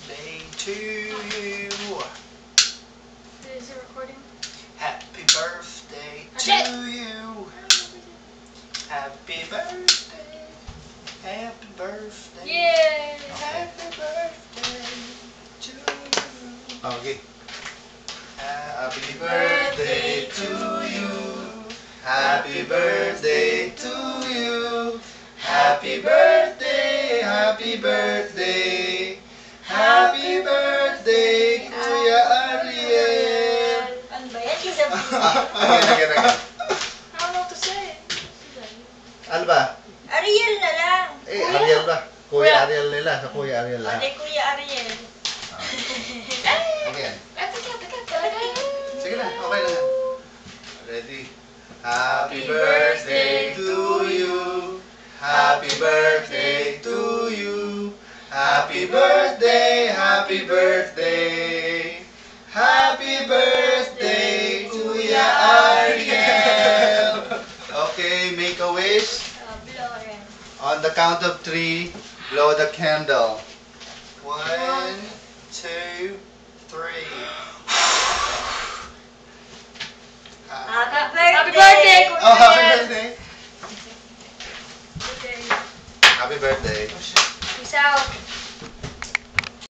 Day to you. Is it recording? Happy birthday to you. Happy birthday. Happy birthday. Yay! Happy birthday to you. Okay. Happy birthday to you. Happy birthday to you. Happy birthday, happy birthday. Happy birthday, Kuya Ariel. Ano ba yan? Yung Again. I don't know what to say. Ano ba? Ariel na lang. Ariel ba? Kuya Ariel nila. Sa Kuya Ariel lahat. Ate Kuya Ariel. Okay yan. Sige na, okay na yan. Ready? Happy birthday to you. Happy birthday to you. Happy birthday, happy birthday. Happy birthday, Kuya Ariel. Okay, make a wish. Blow rin. On the count of 3, blow the candle.